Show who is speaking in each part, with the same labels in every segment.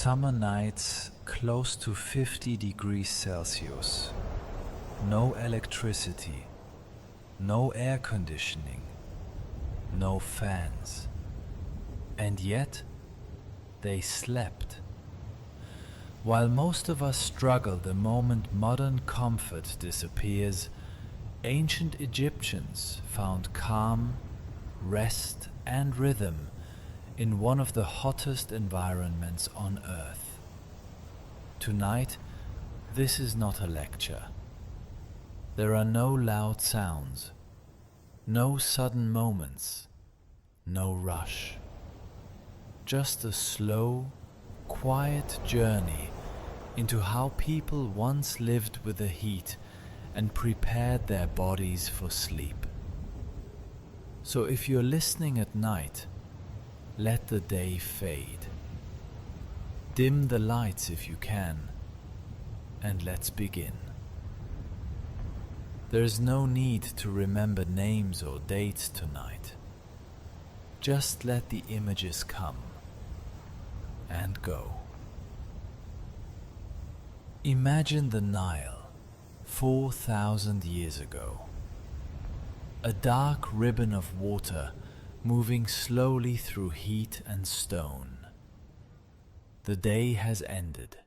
Speaker 1: Summer nights close to 50 degrees Celsius. No electricity, no air conditioning, no fans. And yet, they slept. While most of us struggle the moment modern comfort disappears, ancient Egyptians found calm, rest, and rhythm in one of the hottest environments on Earth. Tonight, this is not a lecture. There are no loud sounds, no sudden moments, no rush. Just a slow, quiet journey into how people once lived with the heat and prepared their bodies for sleep. So if you're listening at night, let the day fade. Dim the lights if you can, and let's begin. There's no need to remember names or dates tonight. Just let the images come and go. Imagine the Nile 4,000 years ago. A dark ribbon of water moving slowly through heat and stone. The day has ended.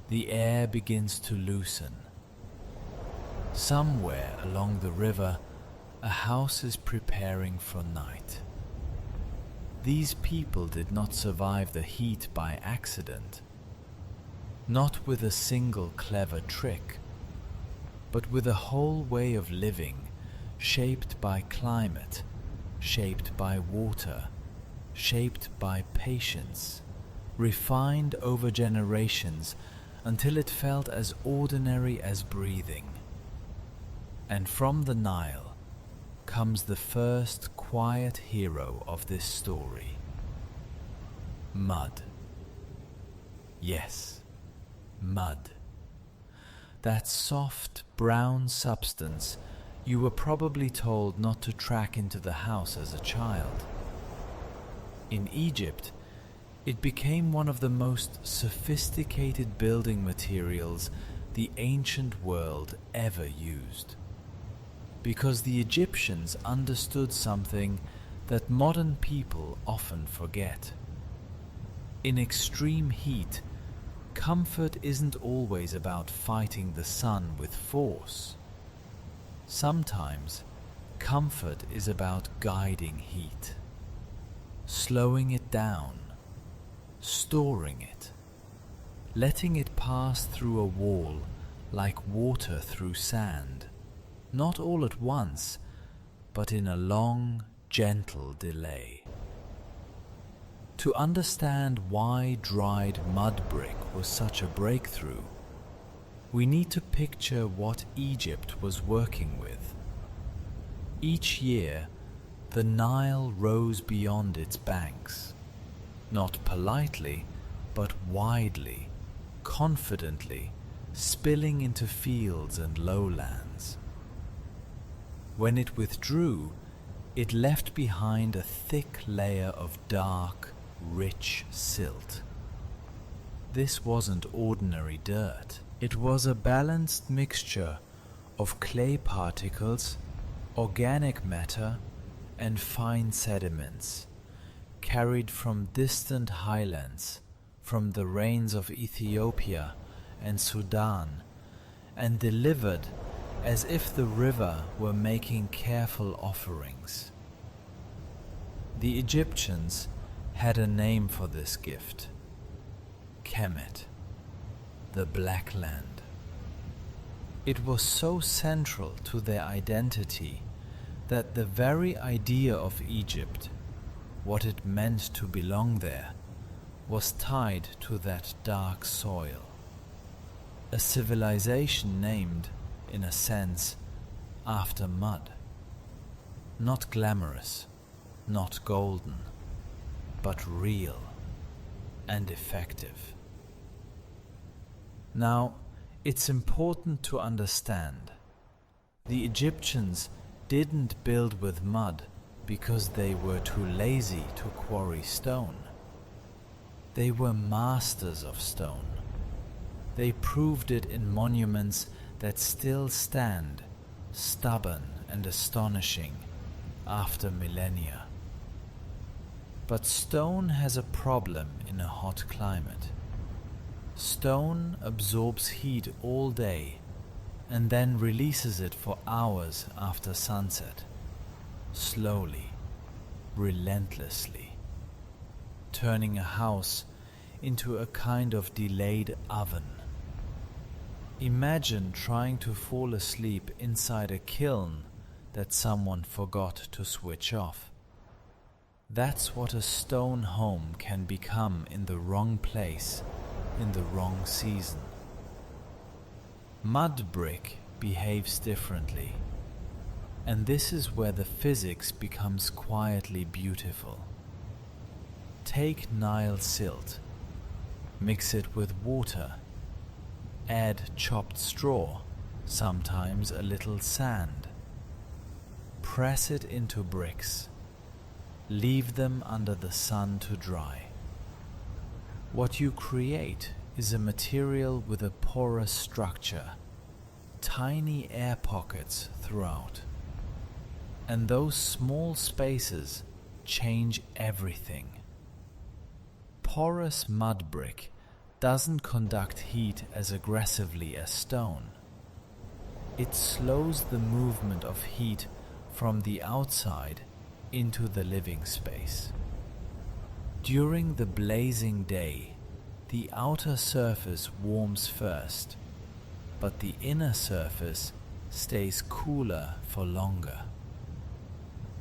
Speaker 1: The air begins to loosen. Somewhere along the river, a house is preparing for night. These people did not survive the heat by accident, not with a single clever trick, but with a whole way of living shaped by climate, shaped by water, shaped by patience, refined over generations until it felt as ordinary as breathing. And from the Nile comes the first quiet hero of this story. Mud. Yes, mud. That soft brown substance you were probably told not to track into the house as a child. In Egypt, it became one of the most sophisticated building materials the ancient world ever used. Because the Egyptians understood something that modern people often forget. In extreme heat, comfort isn't always about fighting the sun with force. Sometimes, comfort is about guiding heat, slowing it down, storing it, letting it pass through a wall like water through sand, not all at once, but in a long, gentle delay. To understand why dried mud brick was such a breakthrough, we need to picture what Egypt was working with. Each year, the Nile rose beyond its banks, not politely, but widely, confidently, spilling into fields and lowlands. When it withdrew, it left behind a thick layer of dark, rich silt. This wasn't ordinary dirt. It was a balanced mixture of clay particles, organic matter, and fine sediments, carried from distant highlands, from the rains of Ethiopia and Sudan, and delivered as if the river were making careful offerings. The Egyptians had a name for this gift: Kemet, the Black Land. It was so central to their identity that the very idea of Egypt, what it meant to belong there, was tied to that dark soil. A civilization named, in a sense, after mud. Not glamorous, not golden, but real and effective. Now, it's important to understand, the Egyptians didn't build with mud because they were too lazy to quarry stone. They were masters of stone. They proved it in monuments that still stand, stubborn and astonishing, after millennia. But stone has a problem in a hot climate. Stone absorbs heat all day and then releases it for hours after sunset, slowly, relentlessly, turning a house into a kind of delayed oven. Imagine trying to fall asleep inside a kiln that someone forgot to switch off. That's what a stone home can become in the wrong place, in the wrong season. Mud brick behaves differently, and this is where the physics becomes quietly beautiful. Take Nile silt, mix it with water, add chopped straw, sometimes a little sand. Press it into bricks. Leave them under the sun to dry. What you create is a material with a porous structure, tiny air pockets throughout. And those small spaces change everything. Porous mud brick doesn't conduct heat as aggressively as stone. It slows the movement of heat from the outside into the living space. During the blazing day, the outer surface warms first, but the inner surface stays cooler for longer.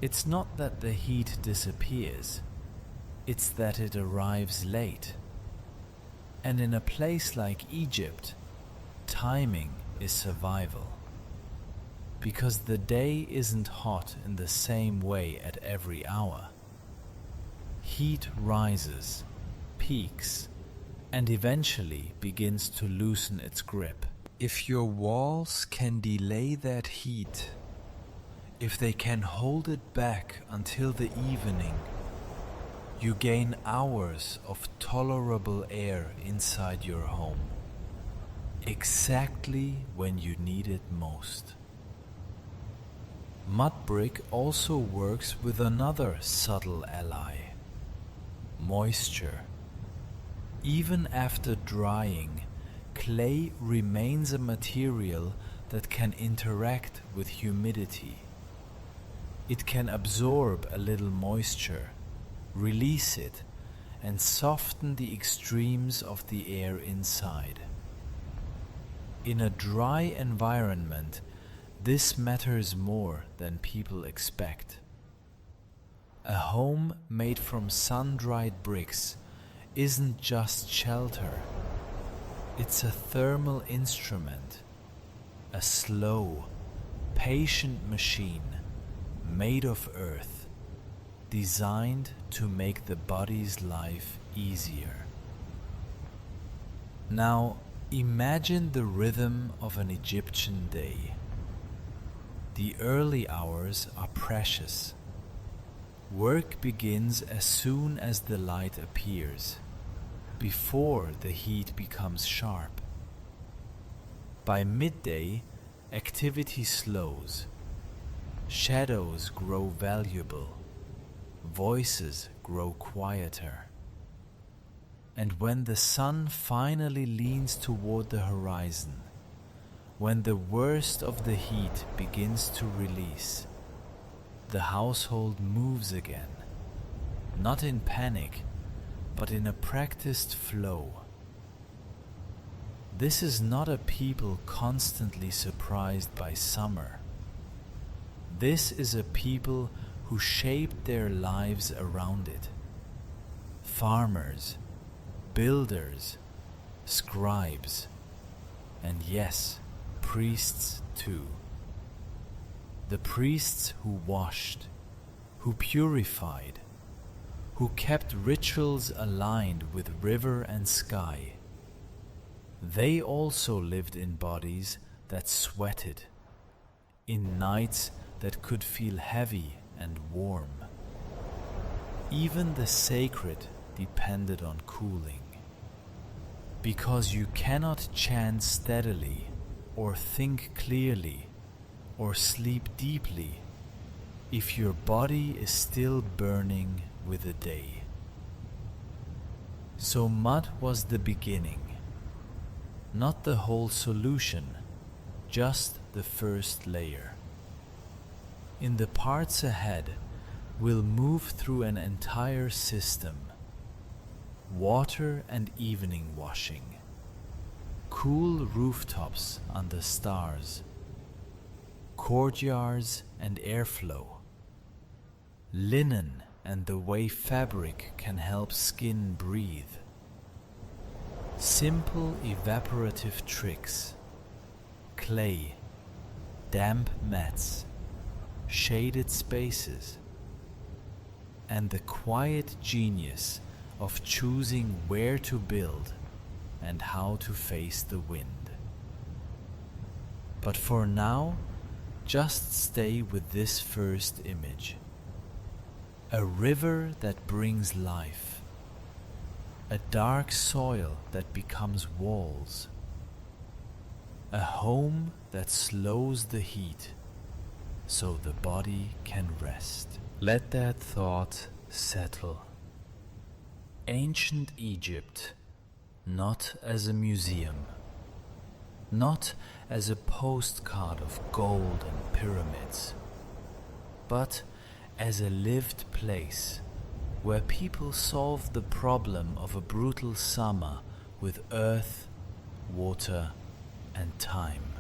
Speaker 1: It's not that the heat disappears, it's that it arrives late. And in a place like Egypt, timing is survival. Because the day isn't hot in the same way at every hour. Heat rises, peaks, and eventually begins to loosen its grip. If your walls can delay that heat, if they can hold it back until the evening, you gain hours of tolerable air inside your home, exactly when you need it most. Mud brick also works with another subtle ally, moisture. Even after drying, clay remains a material that can interact with humidity. It can absorb a little moisture, release it, and soften the extremes of the air inside. In a dry environment, this matters more than people expect. A home made from sun-dried bricks isn't just shelter. It's a thermal instrument, a slow, patient machine made of earth, designed to make the body's life easier. Now, imagine the rhythm of an Egyptian day. The early hours are precious. Work begins as soon as the light appears, before the heat becomes sharp. By midday, activity slows. Shadows grow valuable. Voices grow quieter. And when the sun finally leans toward the horizon, when the worst of the heat begins to release, the household moves again, not in panic, but in a practiced flow. This is not a people constantly surprised by summer. This is a people who shaped their lives around it. Farmers, builders, scribes, and yes, priests too. The priests who washed, who purified, who kept rituals aligned with river and sky. They also lived in bodies that sweated, in nights that could feel heavy and warm. Even the sacred depended on cooling. Because you cannot chant steadily, or think clearly, or sleep deeply if your body is still burning with the day. So mud was the beginning, not the whole solution, just the first layer. In the parts ahead, we'll move through an entire system: water and evening washing, cool rooftops under stars, courtyards and airflow, linen and the way fabric can help skin breathe, simple evaporative tricks, clay, damp mats, shaded spaces, and the quiet genius of choosing where to build and how to face the wind. But for now, just stay with this first image. A river that brings life, a dark soil that becomes walls, a home that slows the heat so the body can rest. Let that thought settle. Ancient Egypt, not as a museum, not as a postcard of gold and pyramids, but as a lived place where people solved the problem of a brutal summer with earth, water, and time.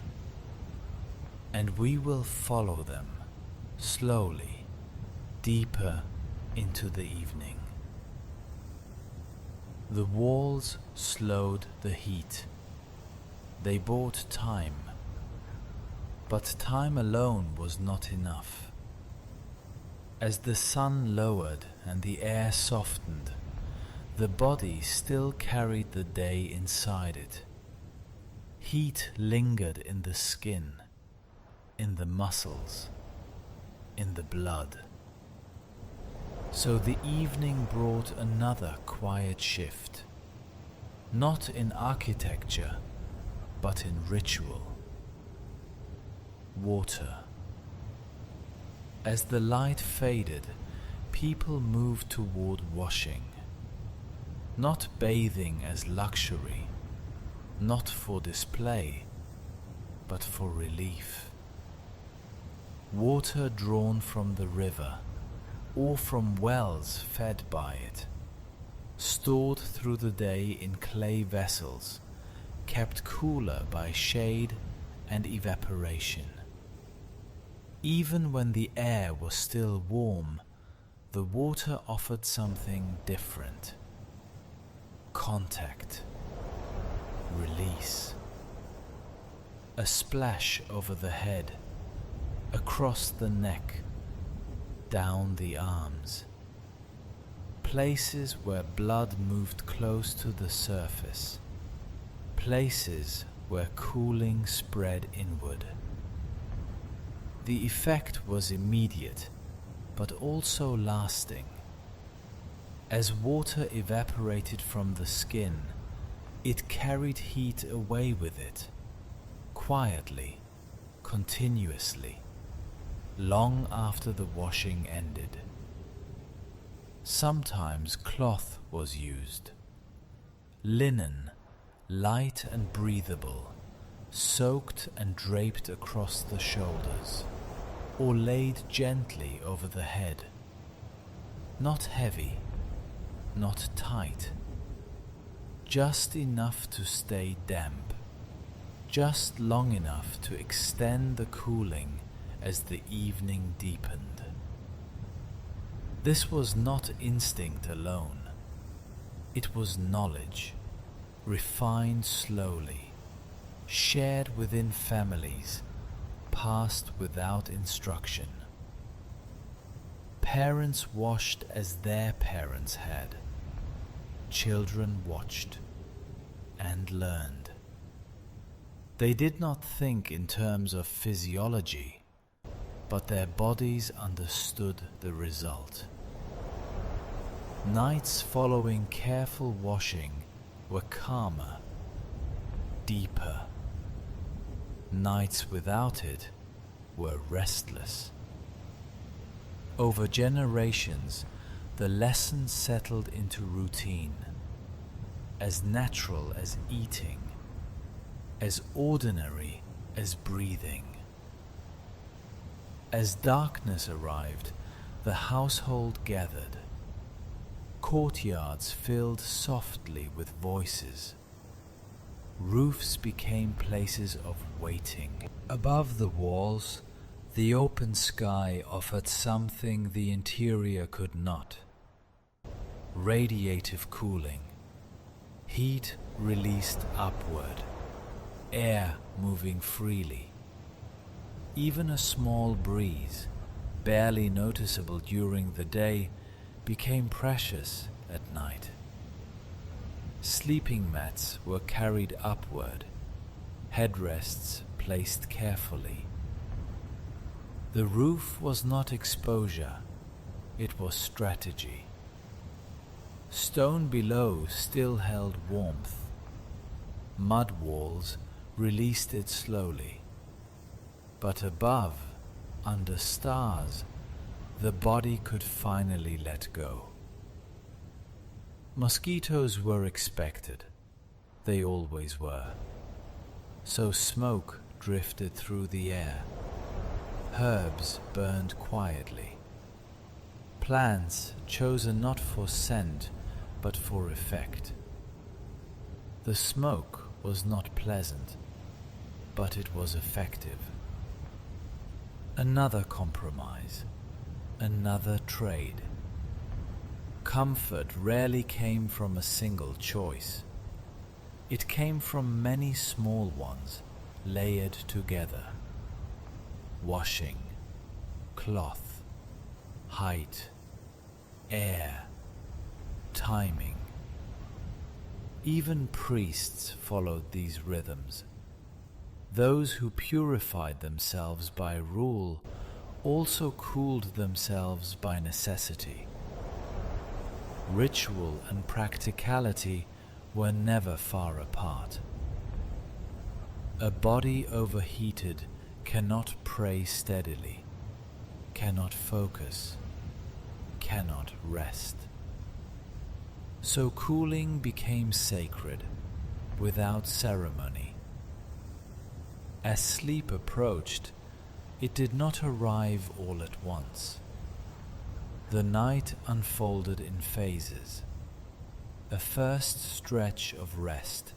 Speaker 1: And we will follow them slowly, deeper into the evening. The walls slowed the heat. They bought time. But time alone was not enough. As the sun lowered and the air softened, the body still carried the day inside it. Heat lingered in the skin, in the muscles, in the blood. So the evening brought another quiet shift, not in architecture, but in ritual. Water. As the light faded, people moved toward washing, not bathing as luxury, not for display, but for relief. Water drawn from the river, or from wells fed by it, stored through the day in clay vessels, kept cooler by shade and evaporation. Even when the air was still warm, the water offered something different. Contact. Release. A splash over the head, across the neck, down the arms. Places where blood moved close to the surface. Places where cooling spread inward. The effect was immediate, but also lasting. As water evaporated from the skin, it carried heat away with it, quietly, continuously, long after the washing ended. Sometimes cloth was used. Linen, light and breathable, soaked and draped across the shoulders, or laid gently over the head. Not heavy, not tight, just enough to stay damp, just long enough to extend the cooling as the evening deepened. This was not instinct alone. It was knowledge, refined slowly, shared within families, passed without instruction. Parents washed as their parents had. Children watched and learned. They did not think in terms of physiology, but their bodies understood the result. Nights following careful washing were calmer, deeper. Nights without it were restless. Over generations, the lesson settled into routine, as natural as eating, as ordinary as breathing. As darkness arrived, the household gathered. Courtyards filled softly with voices. Roofs became places of waiting. Above the walls, the open sky offered something the interior could not. Radiative cooling. Heat released upward. Air moving freely. Even a small breeze, barely noticeable during the day, became precious at night. Sleeping mats were carried upward, headrests placed carefully. The roof was not exposure, it was strategy. Stone below still held warmth. Mud walls released it slowly. But above, under stars, the body could finally let go. Mosquitoes were expected. They always were. So smoke drifted through the air. Herbs burned quietly. Plants chosen not for scent, but for effect. The smoke was not pleasant, but it was effective. Another compromise. Another trade. Comfort rarely came from a single choice. It came from many small ones, layered together. Washing, cloth, height, air, timing. Even priests followed these rhythms. Those who purified themselves by rule also cooled themselves by necessity. Ritual and practicality were never far apart. A body overheated cannot pray steadily, cannot focus, cannot rest. So cooling became sacred, without ceremony. As sleep approached, it did not arrive all at once. The night unfolded in phases. A first stretch of rest,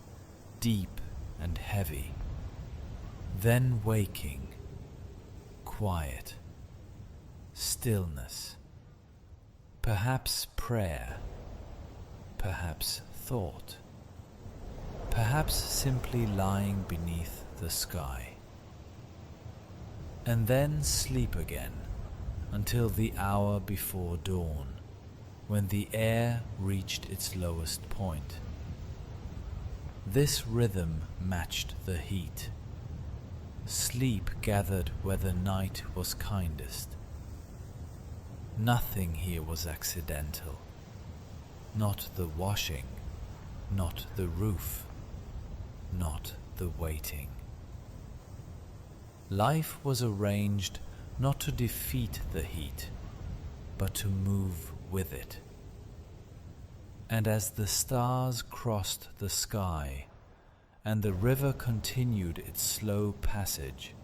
Speaker 1: deep and heavy. Then waking, quiet, stillness. Perhaps prayer, perhaps thought, perhaps simply lying beneath the sky. And then sleep again, until the hour before dawn, when the air reached its lowest point. This rhythm matched the heat. Sleep gathered where the night was kindest. Nothing here was accidental. Not the washing, not the roof, not the waiting. Life was arranged not to defeat the heat, but to move with it. And as the stars crossed the sky, and the river continued its slow passage,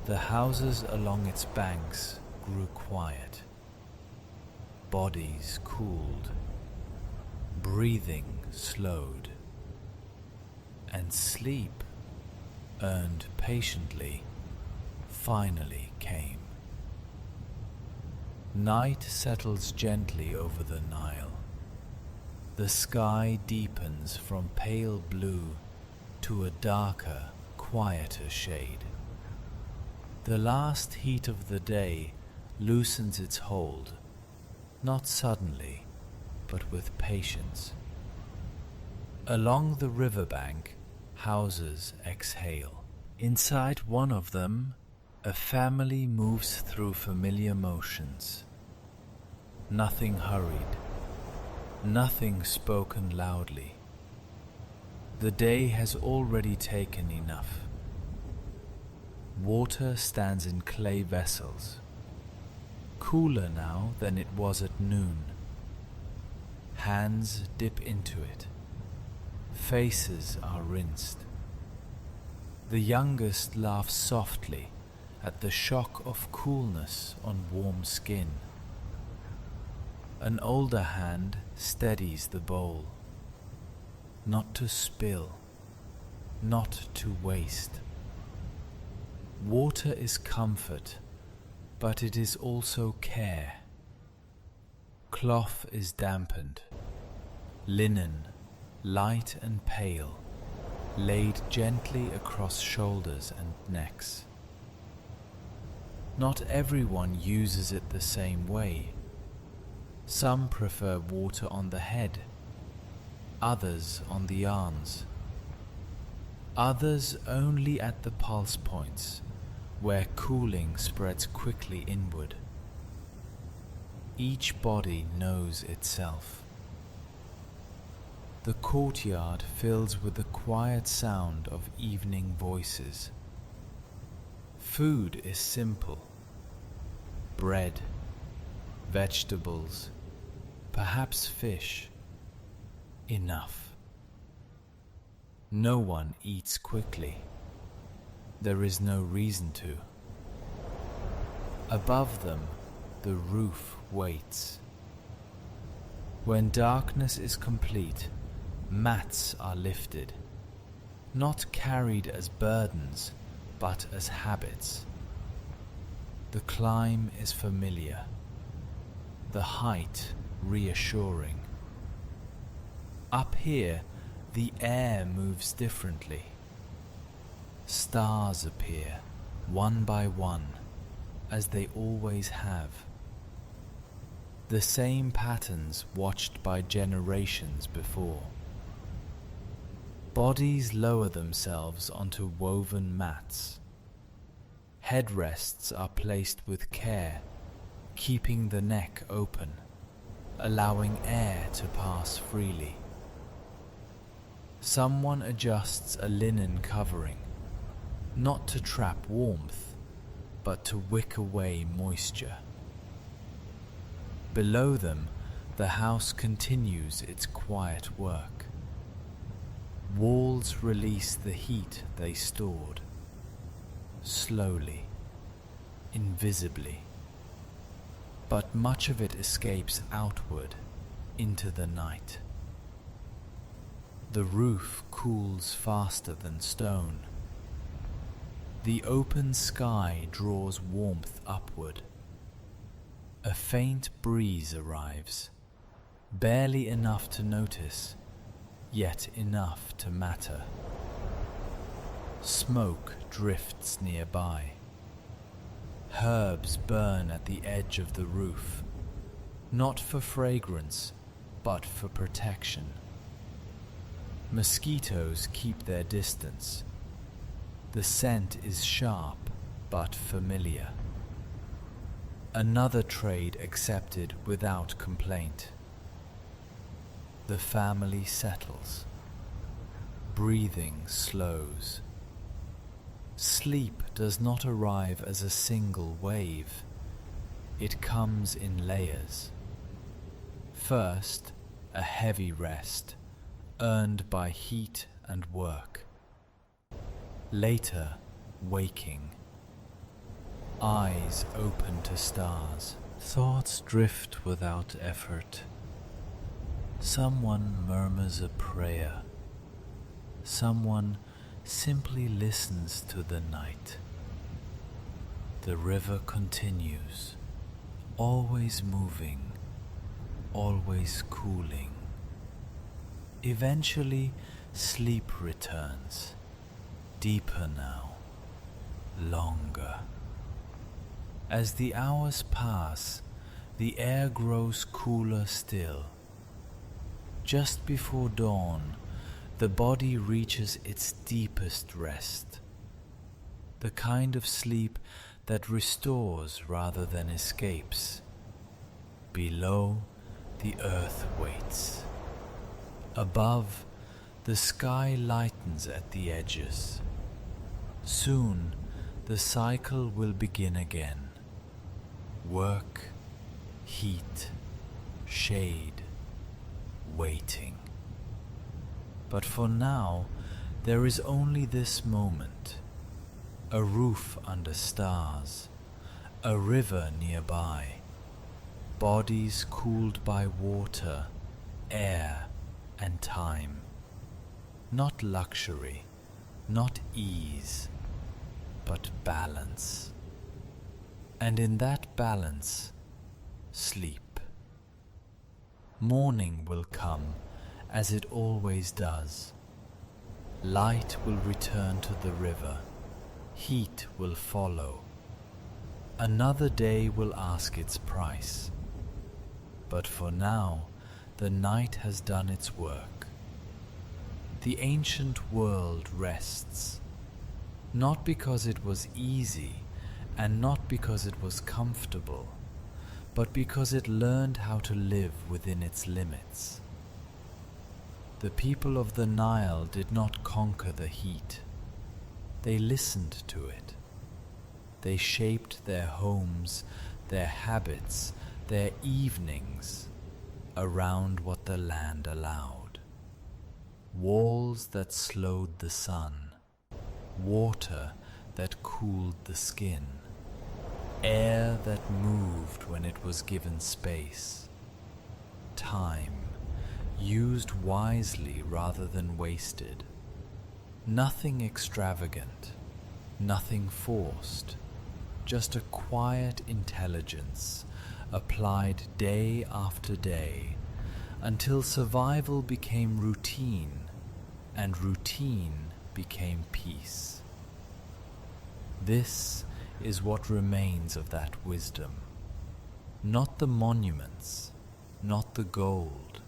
Speaker 1: the houses along its banks grew quiet. Bodies cooled, breathing slowed, and sleep, earned patiently, finally came. Night settles gently over the Nile. The sky deepens from pale blue to a darker, quieter shade. The last heat of the day loosens its hold, not suddenly, but with patience. Along the riverbank, houses exhale. Inside one of them, a family moves through familiar motions. Nothing hurried, Nothing spoken loudly. The day has already taken enough. Water stands in clay vessels, cooler now than it was at noon. Hands dip into it. Faces are rinsed. The youngest laughs softly at the shock of coolness on warm skin. An older hand steadies the bowl, not to spill, not to waste. Water is comfort, but it is also care. Cloth is dampened, linen, light and pale, laid gently across shoulders and necks. Not everyone uses it the same way. Some prefer water on the head, others on the arms, others only at the pulse points, where cooling spreads quickly inward. Each body knows itself. The courtyard fills with the quiet sound of evening voices. Food is simple. Bread, vegetables, perhaps fish. Enough. No one eats quickly. There is no reason to. Above them, the roof waits. When darkness is complete, mats are lifted, not carried as burdens, but as habits. The climb is familiar, the height reassuring. Up here, the air moves differently. Stars appear, one by one, as they always have. The same patterns watched by generations before. Bodies lower themselves onto woven mats. Headrests are placed with care, keeping the neck open, allowing air to pass freely. Someone adjusts a linen covering, not to trap warmth, but to wick away moisture. Below them, the house continues its quiet work. Walls release the heat they stored, slowly, invisibly, but much of it escapes outward into the night. The roof cools faster than stone. The open sky draws warmth upward. A faint breeze arrives, barely enough to notice, yet enough to matter. Smoke drifts nearby. Herbs burn at the edge of the roof, not for fragrance, but for protection. Mosquitoes keep their distance. The scent is sharp, but familiar. Another trade accepted without complaint. The family settles. Breathing slows. Sleep does not arrive as a single wave. It comes in layers. First, a heavy rest, earned by heat and work. Later, waking. Eyes open to stars. Thoughts drift without effort. Someone murmurs a prayer. Someone simply listens to the night. The river continues, always moving, always cooling. Eventually, sleep returns, deeper now, longer. As the hours pass, the air grows cooler still. Just before dawn, the body reaches its deepest rest, the kind of sleep that restores rather than escapes. Below, The earth waits. Above, the sky lightens at the edges. Soon, the cycle will begin again. Work, heat, shade, waiting. But for now, there is only this moment. A roof under stars, a river nearby, bodies cooled by water, air, and time. Not luxury, not ease, but balance. And in that balance, sleep. Morning will come, as it always does. Light will return to the river. Heat will follow. Another day will ask its price. But for now, the night has done its work. The ancient world rests, not because it was easy and not because it was comfortable, but because it learned how to live within its limits. The people of the Nile did not conquer the heat. They listened to it. They shaped their homes, their habits, their evenings around what the land allowed. Walls that slowed the sun, water that cooled the skin, air that moved when it was given space, time used wisely rather than wasted. Nothing extravagant, nothing forced, just a quiet intelligence applied day after day until survival became routine and routine became peace. This is what remains of that wisdom. Not the monuments, not the gold,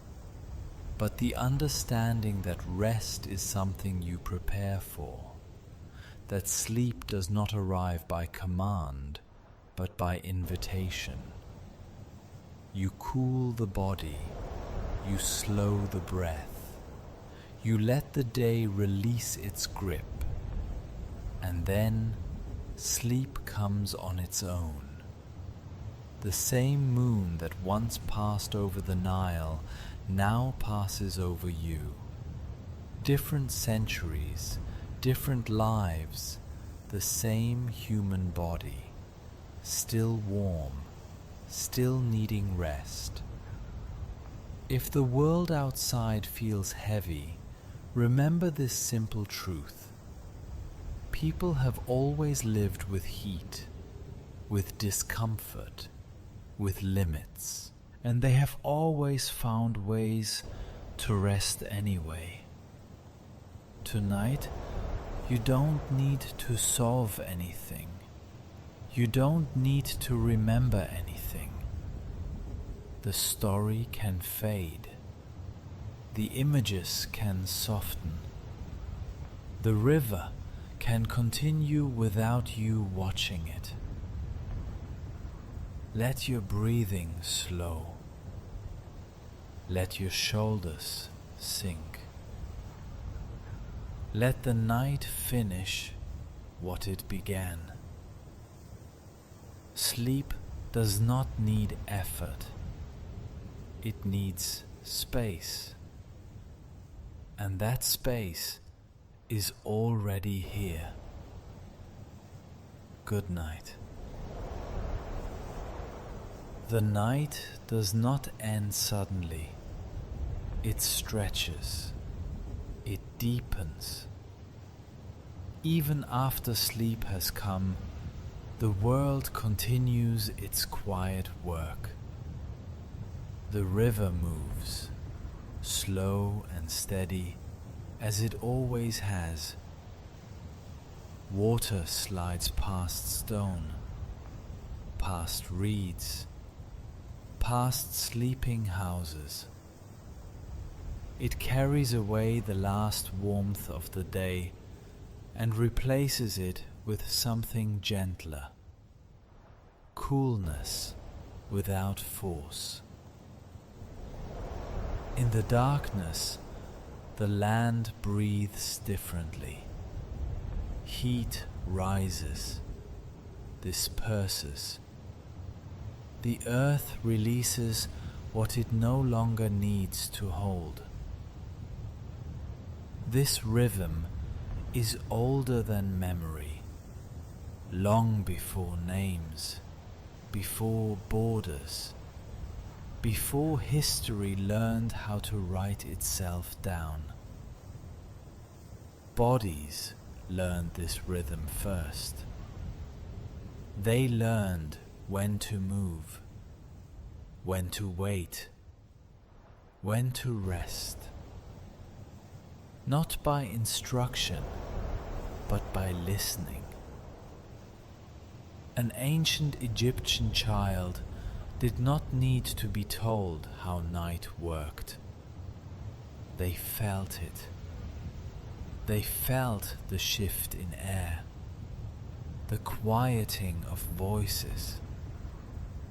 Speaker 1: but the understanding that rest is something you prepare for, that sleep does not arrive by command, but by invitation. You cool the body, you slow the breath, you let the day release its grip, and then sleep comes on its own. The same moon that once passed over the Nile now passes over you. Different centuries, different lives, the same human body, still warm, still needing rest. If the world outside feels heavy, remember this simple truth. People have always lived with heat, with discomfort, with limits, and they have always found ways to rest anyway. Tonight, you don't need to solve anything. You don't need to remember anything. The story can fade. The images can soften. The river can continue without you watching it. Let your breathing slow. Let your shoulders sink. Let the night finish what it began. Sleep does not need effort. It needs space. And that space is already here. Good night. The night does not end suddenly. It stretches. It deepens. Even after sleep has come, the world continues its quiet work. The river moves, slow and steady, as it always has. Water slides past stone, past reeds, past sleeping houses. It carries away the last warmth of the day and replaces it with something gentler. Coolness without force. In the darkness, the land breathes differently. Heat rises, disperses. The earth releases what it no longer needs to hold. This rhythm is older than memory, long before names, before borders, before history learned how to write itself down. Bodies learned this rhythm first. They learned when to move, when to wait, when to rest. Not by instruction, but by listening. An ancient Egyptian child did not need to be told how night worked. They felt it. They felt the shift in air, the quieting of voices,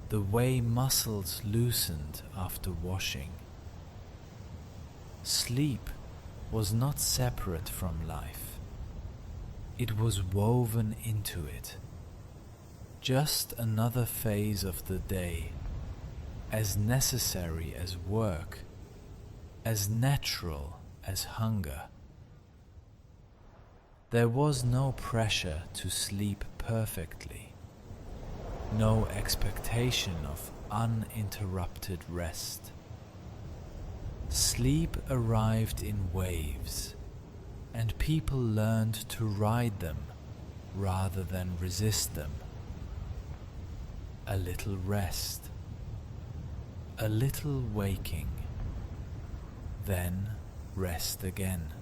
Speaker 1: the way muscles loosened after washing. Sleep was not separate from life. It was woven into it. Just another phase of the day, as necessary as work, as natural as hunger. There was no pressure to sleep perfectly, no expectation of uninterrupted rest. Sleep arrived in waves, and people learned to ride them rather than resist them. A little rest, a little waking, then rest again.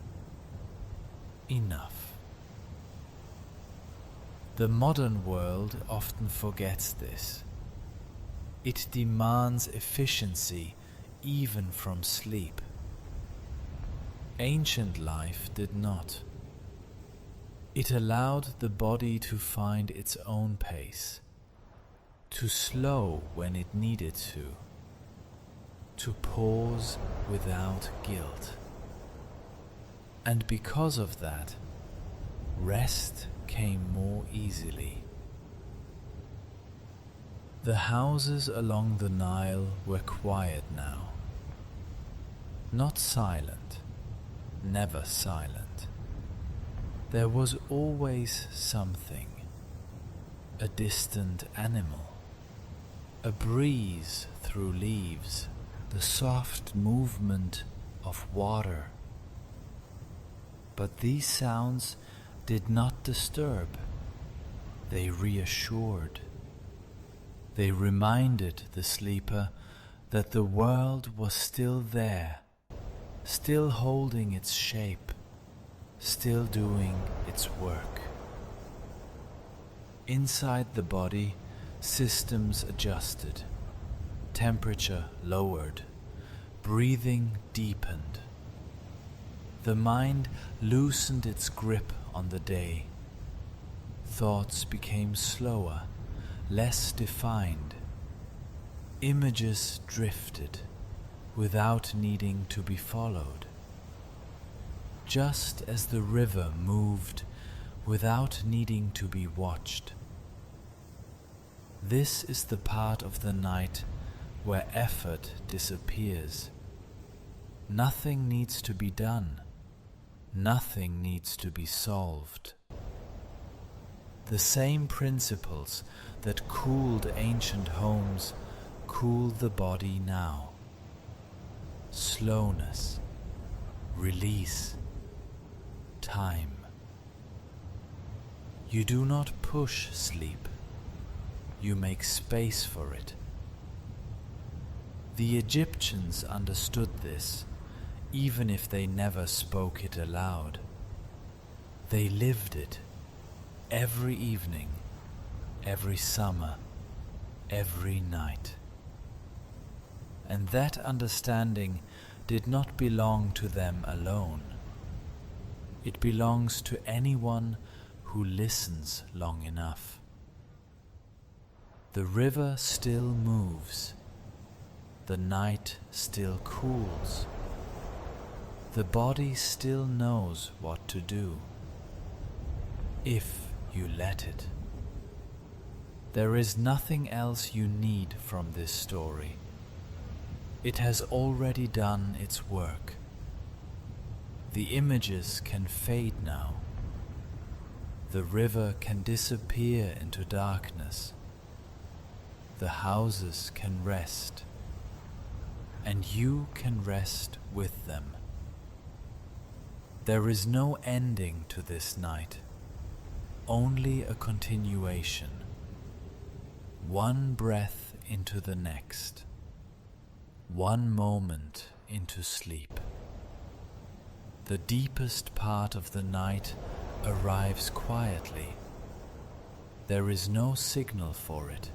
Speaker 1: Enough. The modern world often forgets this. It demands efficiency even from sleep. Ancient life did not. It allowed the body to find its own pace, to slow when it needed to pause without guilt. And because of that, rest came more easily. The houses along the Nile were quiet now. Not silent, never silent. There was always something, a distant animal, a breeze through leaves, the soft movement of water. But these sounds did not disturb. They reassured. They reminded the sleeper that the world was still there, still holding its shape, still doing its work. Inside the body, systems adjusted, temperature lowered, breathing deepened. The mind loosened its grip on the day. Thoughts became slower, less defined. Images drifted without needing to be followed. Just as the river moved without needing to be watched. This is the part of the night where effort disappears. Nothing needs to be done. Nothing needs to be solved. The same principles that cooled ancient homes cool the body now. Slowness, release, time. You do not push sleep. You make space for it. The Egyptians understood this, even if they never spoke it aloud. They lived it every evening, every summer, every night. And that understanding did not belong to them alone. It belongs to anyone who listens long enough. The river still moves. The night still cools. the body still knows what to do, if you let it. There is nothing else you need from this story. It has already done its work. The images can fade now. The river can disappear into darkness. The houses can rest, and you can rest with them. There is no ending to this night, only a continuation. One breath into the next, one moment into sleep. The deepest part of the night arrives quietly. There is no signal for it.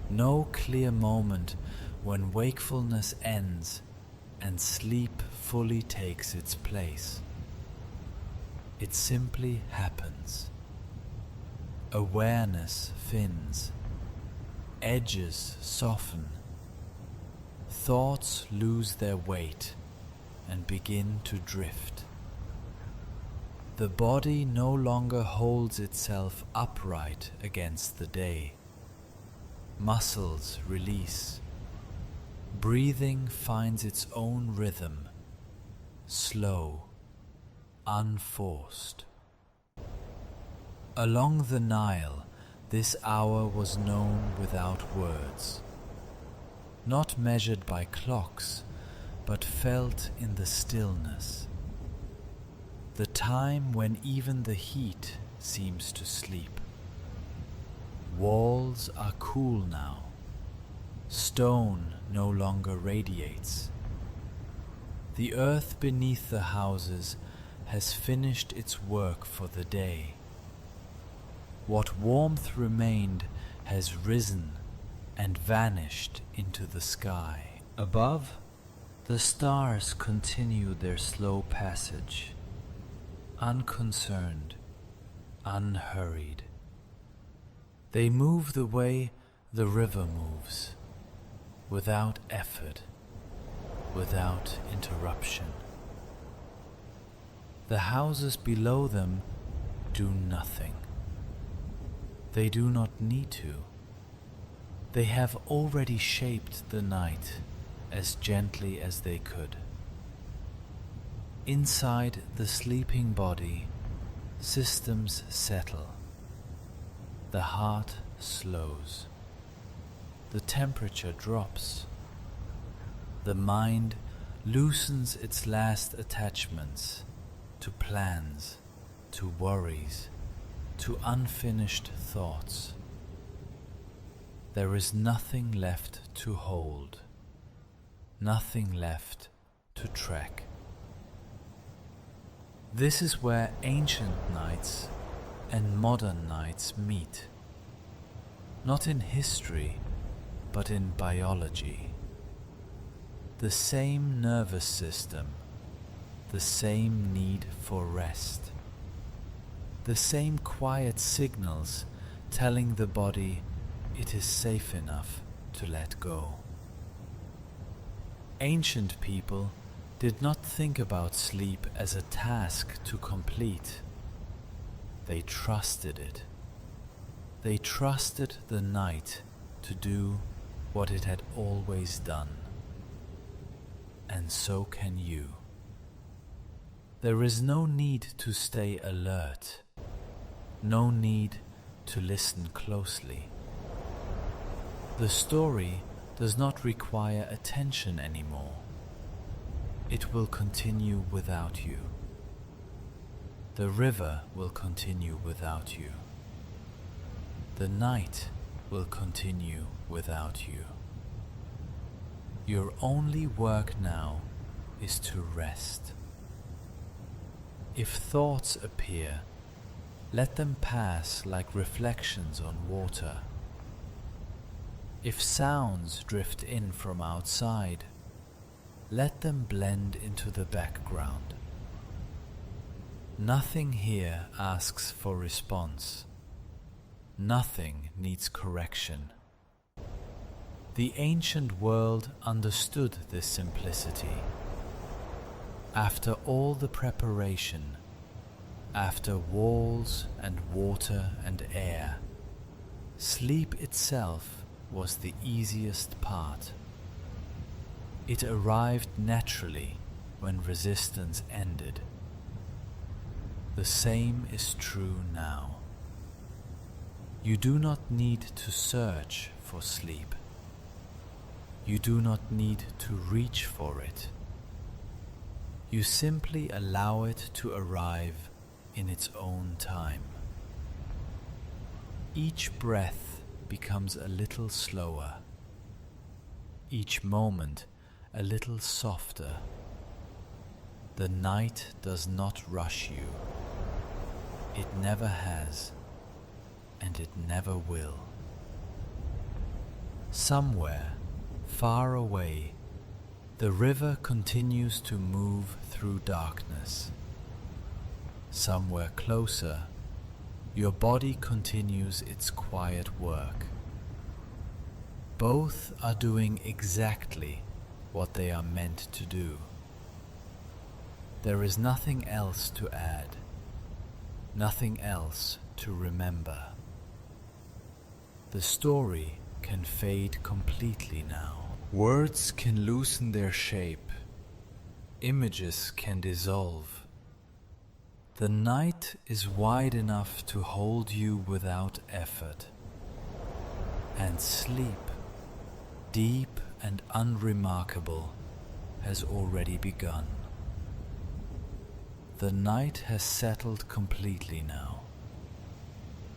Speaker 1: No clear moment when wakefulness ends and sleep fully takes its place. It simply happens. Awareness thins, edges soften, thoughts lose their weight and begin to drift. The body no longer holds itself upright against the day. Muscles release. Breathing finds its own rhythm, slow, unforced. Along the Nile, this hour was known without words, not measured by clocks, but felt in the stillness. The time when even the heat seems to sleep. Walls are cool now. Stone no longer radiates. The earth beneath the houses has finished its work for the day. What warmth remained has risen and vanished into the sky. Above, the stars continue their slow passage, unconcerned, unhurried. They move the way the river moves, without effort, without interruption. The houses below them do nothing. They do not need to. They have already shaped the night as gently as they could. Inside the sleeping body, systems settle. The heart slows. The temperature drops. The mind loosens its last attachments to plans, to worries, to unfinished thoughts. There is nothing left to hold, nothing left to track. This is where ancient nights and modern nights meet, not in history, but in biology. The same nervous system, the same need for rest, the same quiet signals telling the body it is safe enough to let go. Ancient people did not think about sleep as a task to complete. They trusted it. They trusted the night to do what it had always done. And so can you. There is no need to stay alert, no need to listen closely. The story does not require attention anymore. It will continue without you. The river will continue without you. The night will continue without you. Your only work now is to rest. If thoughts appear, let them pass like reflections on water. If sounds drift in from outside, let them blend into the background. Nothing here asks for response. Nothing needs correction. The ancient world understood this simplicity. After all the preparation, after walls and water and air, sleep itself was the easiest part. It arrived naturally when resistance ended. The same is true now. You do not need to search for sleep. You do not need to reach for it. You simply allow it to arrive in its own time. Each breath becomes a little slower, each moment a little softer. The night does not rush you. It never has, and it never will. Somewhere, far away, the river continues to move through darkness. Somewhere closer, your body continues its quiet work. Both are doing exactly what they are meant to do. There is nothing else to add, nothing else to remember. The story can fade completely now. Words can loosen their shape. Images can dissolve. The night is wide enough to hold you without effort. And sleep, deep and unremarkable, has already begun. The night has settled completely now.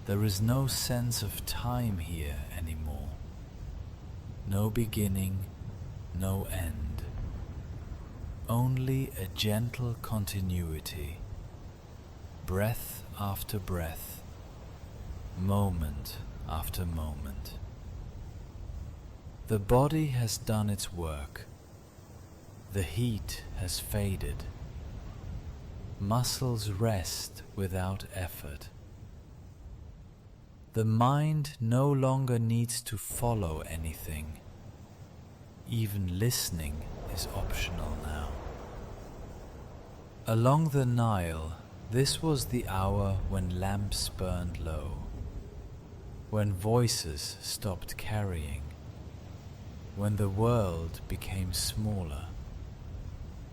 Speaker 1: There is no sense of time here anymore. No beginning, no end. Only a gentle continuity. Breath after breath, moment after moment. The body has done its work. The heat has faded. Muscles rest without effort. The mind no longer needs to follow anything. Even listening is optional now. Along the Nile, this was the hour when lamps burned low, when voices stopped carrying, when the world became smaller,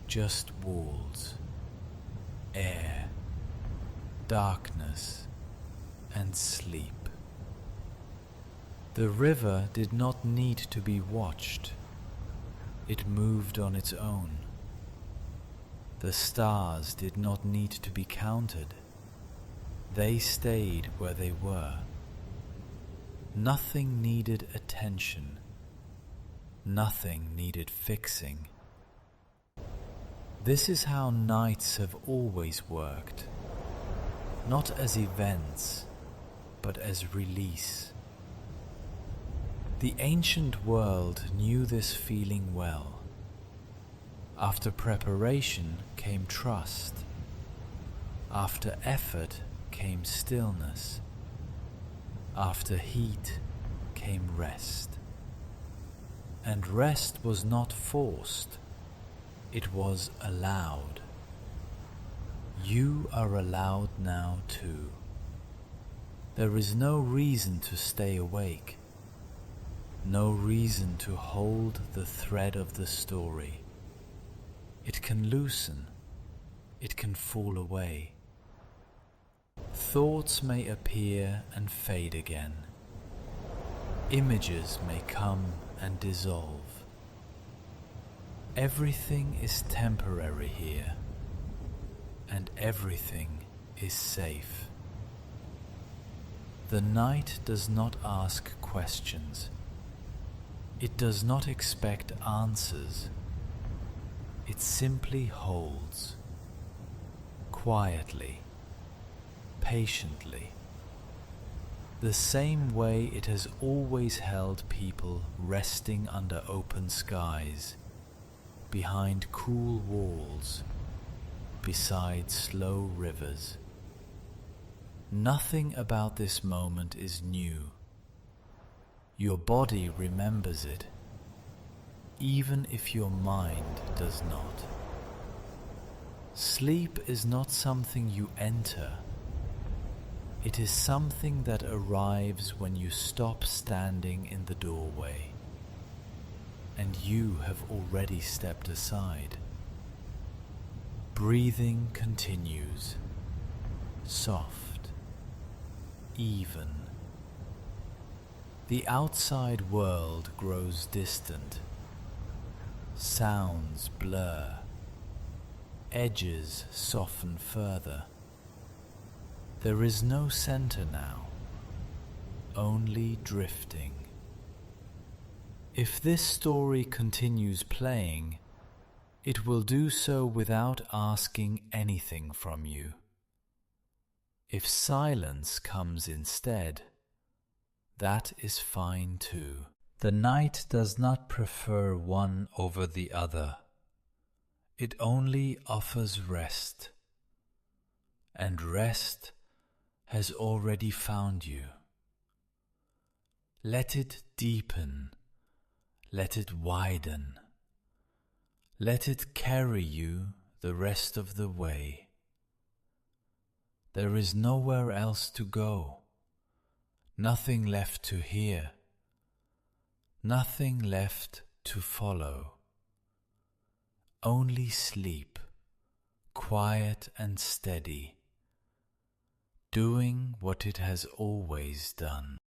Speaker 1: just walls, air, darkness, and sleep. The river did not need to be watched. It moved on its own. The stars did not need to be counted. They stayed where they were. Nothing needed attention. Nothing needed fixing. This is how nights have always worked, not as events, but as release. The ancient world knew this feeling well. After preparation came trust. After effort came stillness. After heat came rest. And rest was not forced. It was allowed. You are allowed now too. There is no reason to stay awake. No reason to hold the thread of the story. It can loosen. It can fall away. Thoughts may appear and fade again. Images may come and dissolve. Everything is temporary here, and everything is safe. The night does not ask questions. It does not expect answers. It simply holds, quietly, patiently, the same way it has always held people resting under open skies, behind cool walls, beside slow rivers. Nothing about this moment is new. Your body remembers it, even if your mind does not. Sleep is not something you enter. It is something that arrives when you stop standing in the doorway, and you have already stepped aside. Breathing continues, soft, even. The outside world grows distant. Sounds blur. Edges soften further. There is no center now, only drifting. If this story continues playing, it will do so without asking anything from you. If silence comes instead, that is fine too. The night does not prefer one over the other. It only offers rest, and rest has already found you. Let it deepen, let it widen, let it carry you the rest of the way. There is nowhere else to go, nothing left to hear, nothing left to follow. Only sleep, quiet and steady, doing what it has always done.